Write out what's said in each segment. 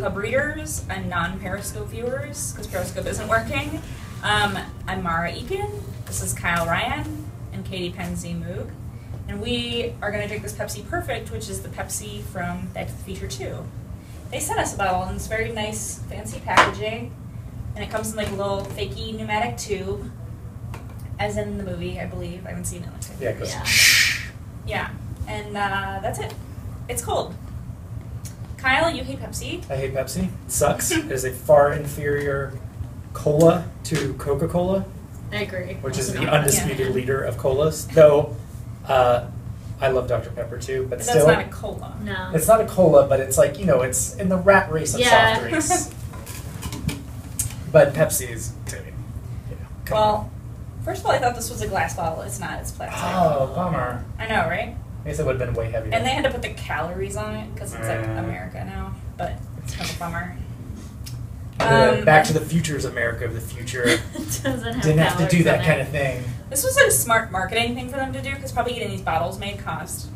Hub readers and non-Periscope viewers, because Periscope isn't working. I'm Mara Eakin, this is Kyle Ryan, and Katie Penzi Moog. And we are going to drink this Pepsi Perfect, which is the Pepsi from Back to the Future 2. They sent us a bottle in this very nice, fancy packaging, and it comes in like a little fakey pneumatic tube, as in the movie, I believe. I haven't seen it. Yeah, it goes. Yeah, and that's it. It's cold. Kyle, you hate Pepsi. I hate Pepsi. It sucks. It is a far inferior cola to Coca-Cola. I agree. Which is the undisputed leader of colas. Though, I love Dr. Pepper too, but still. That's not a cola. No. It's not a cola, but it's like, it's in the rat race of soft drinks. But Pepsi is, well, first of all, I thought this was a glass bottle. It's not. It's plastic. Oh, bummer. I know, right? I guess it would have been way heavier. And they had to put the calories on it because it's like America now, but it's kind of a bummer. Back to the Future's America of the future. Didn't have to do that kind of thing. This was a smart marketing thing for them to do because probably getting these bottles made cost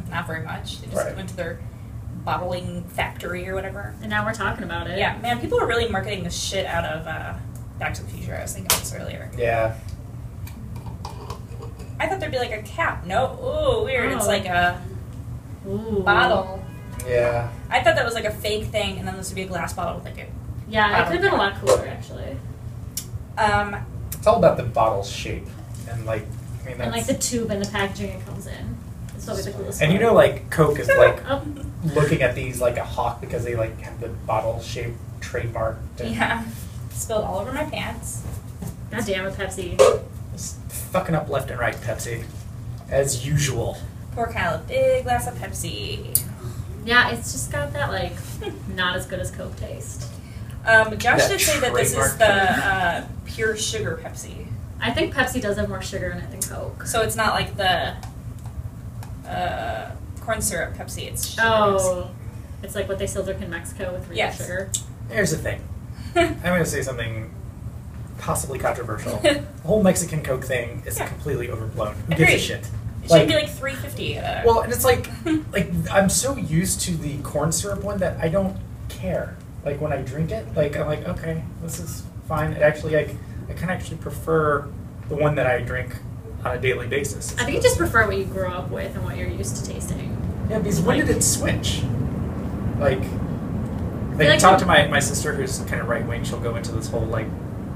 not very much. They just went to their bottling factory or whatever. And now we're talking about it. Yeah, man, people are really marketing the shit out of Back to the Future. I was thinking of this earlier. Yeah. I thought there'd be like a cap. No, ooh, weird. It's like a bottle. Yeah. I thought that was like a fake thing, and then this would be a glass bottle with like a. Yeah, it could have been a lot cooler actually. It's all about the bottle's shape and like, that's... And like the tube and the packaging it comes in. It's probably the coolest. And like Coke is like looking at these like a hawk because they like have the bottle shape trademark. Yeah. Spilled all over my pants. God damn it, Pepsi. Just fucking up left and right, Pepsi. As usual. Pour Kyle a big glass of Pepsi. Yeah, it's just got that like not as good as Coke taste. Josh did say that this is the pure sugar Pepsi. I think Pepsi does have more sugar in it than Coke. So it's not like the corn syrup Pepsi. It's sugar Pepsi. It's like what they still drink in Mexico with real sugar. Here's the thing. I'm going to say something possibly controversial. The whole Mexican Coke thing is completely overblown. Who gives a shit? It should be like $3.50. Well, and it's like I'm so used to the corn syrup one that I don't care. Like when I drink it, like I'm like, okay, this is fine. It actually, I kind of actually prefer the one that I drink on a daily basis. I think you just prefer what you grew up with and what you're used to tasting. Yeah, because when did it switch? Like talk to my sister who's kind of right wing. She'll go into this whole like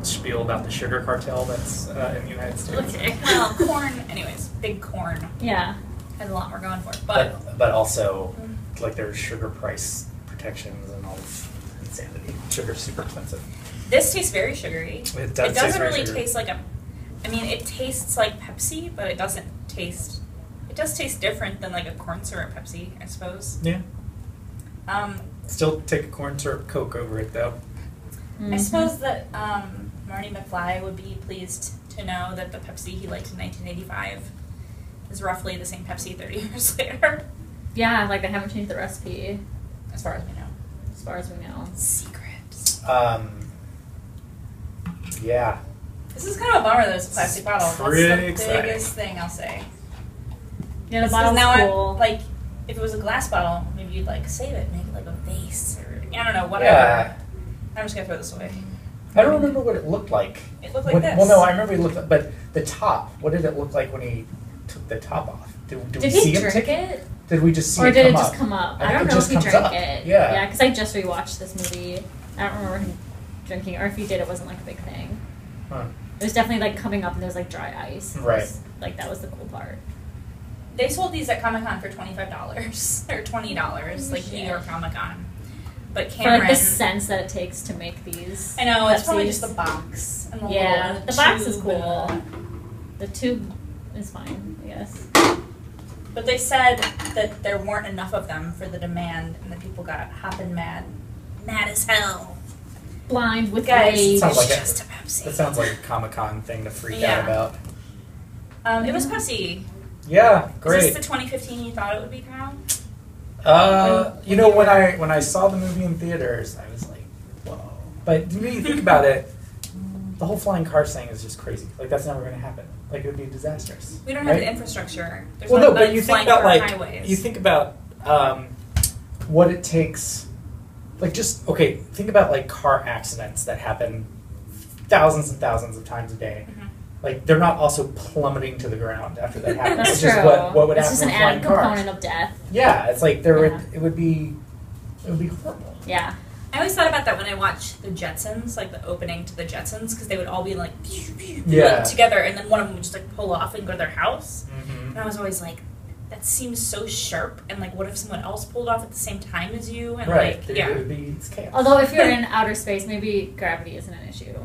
spiel about the sugar cartel that's in the United States. Okay. Well, corn, anyways, big corn. Yeah, has a lot more going for it, but also like there's sugar price protections and all this insanity. Sugar's super expensive. This tastes very sugary. It doesn't really taste like it tastes like Pepsi, but it doesn't taste. It does taste different than like a corn syrup Pepsi, I suppose. Yeah. Still take a corn syrup Coke over it though. I suppose that Marty McFly would be pleased to know that the Pepsi he liked in 1985 is roughly the same Pepsi 30 years later. Yeah, like they haven't changed the recipe. As far as we know. As far as we know. Secrets. Yeah. This is kind of a bummer that it's a plastic bottle. That's the biggest thing I'll say. Yeah, the bottle's cool. Like, if it was a glass bottle, maybe you'd like save it, make it like a vase, or I don't know, whatever. Yeah. I'm just gonna throw this away. I don't remember what it looked like. It looked like this. Well, no, I remember it looked, but the top. What did it look like when he took the top off? Did we see him drink it? Did we just see it come up? Or did it just up? come up? I don't know if he drank it. Yeah. Yeah, because I just rewatched this movie. I don't remember him drinking, or if he did, it wasn't like a big thing. Huh. It was definitely like coming up and there's like dry ice. Right. Like that was the cool part. They sold these at Comic-Con for $25 or $20, like New York Comic-Con. But Cameron, for like the sense that it takes to make these. I know, it's probably just the box. And the box is cool. The tube is fine, I guess. But they said that there weren't enough of them for the demand, and the people got hopping mad. Mad as hell. Blind with rage. Just a Pepsi. That sounds like a Comic-Con thing to freak out about. It was Pepsi. Yeah, great. Is this the 2015 you thought it would be, Kyle? When I saw the movie in theaters, I was like, whoa. But when you think about it, the whole flying cars thing is just crazy. Like, that's never going to happen. Like, it would be disastrous. We don't have the infrastructure. There's but you think about, highways. you think about what it takes, like just okay. Think about like car accidents that happen thousands and thousands of times a day. Mhm. Like they're not also plummeting to the ground after that happens. That's It's true. just what would it's happen just an with flying added cars. component of death. Yeah, it's like there Yeah. would it would be horrible. Yeah. I always thought about that when I watched the Jetsons, like the opening to the Jetsons, because they would all be like, Yeah. like together, and then one of them would just like pull off and go to their house. Mm-hmm. And I was always like, that seems so sharp. And like, what if someone else pulled off at the same time as you? And Right. like, It yeah. would be it's chaos. Although if you're in outer space, maybe gravity isn't an issue.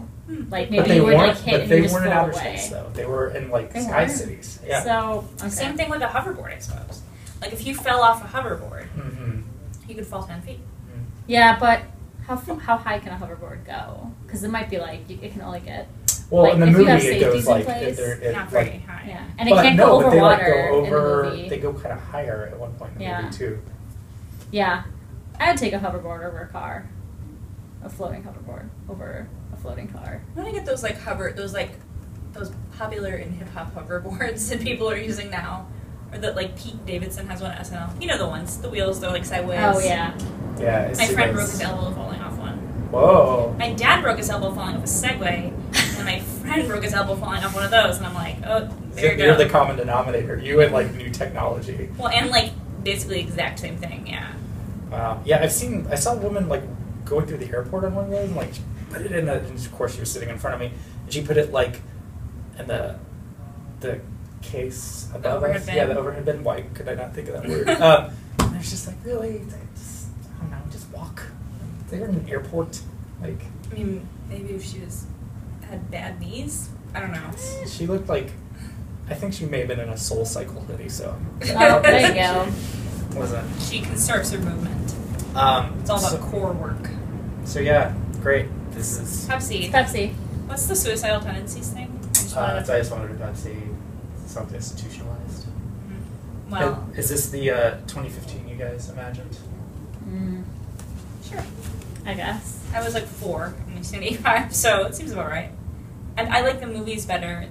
Like but maybe they you would like weren't. hit But and they you just weren't in float outer away. space though. They were in like They sky were? cities. Yeah. So okay. Same thing with a hoverboard, I suppose. Like if you fell off a hoverboard, Mm-hmm. you could fall 10 feet. Yeah, but how high can a hoverboard go? Because it might be like it can only get Well, Like, in the if you movie, have it safeties goes in like place, it Not very like, high. yeah, and it but can't no, go over but they water like go over. in the movie. They go kind of higher at one point in the Yeah. movie too. Yeah, I would take a hoverboard over a car, a floating hoverboard over a floating car. I want to get those like those popular in hip hop hoverboards that people are using now, or that like Pete Davidson has one at SNL. You know the ones, the wheels, they're like sideways. Oh yeah, Yeah. It's My friend broke it's- his elbow falling off one. Whoa. My dad broke his elbow falling off a Segway, and my friend broke his elbow falling off one of those. And I'm like, oh, there you You're go. the common denominator. You and like new technology. Well, and like basically exact same thing. Yeah. Yeah, I saw a woman like going through the airport on one of those, and like she put it in and of course she was sitting in front of me, and she put it like in the case above overhead us. bin. Yeah, the overhead bin. Why could I not think of that word? And I was just like, really? I don't know, just walk. They're in an airport. Like, I mean, maybe if she had bad knees. I don't know. she looked like, I think she may have been in a Soul Cycle hoodie, so. oh there you go. Wasn't. She conserves her movement. It's all about core work. So yeah, great. This is. Pepsi. Pepsi. What's the suicidal tendencies thing? I just So wanted I to- just wanted to Pepsi. Something institutionalized. Well, Is this the 2015 you guys imagined? sure. I guess. I was like 4 in 1985, so it seems about right. And I like the movies better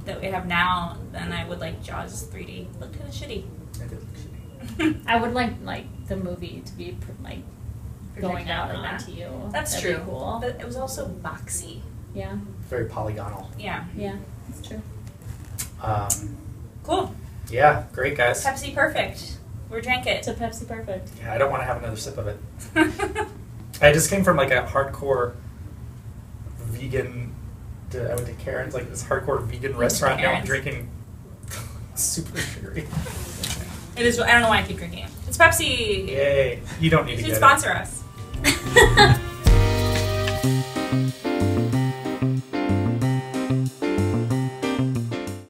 that we have now than I would like Jaws 3D. Looked kind of shitty. It did look shitty. I would like the movie to be like going Projected out like on that. to you. That's That'd be true. cool. But it was also boxy. Yeah. Very polygonal. Yeah. Yeah. That's true. Cool. Yeah, great guys. Pepsi Perfect. We drank it. It's a Pepsi Perfect. Yeah, I don't want to have another sip of it. I just came from like a hardcore vegan. I went to Karen's, like this hardcore vegan restaurant. Now I'm Karen's. drinking super sugary. It is. I don't know why I keep drinking it. It's Pepsi. Yay! You don't need You to should get sponsor us.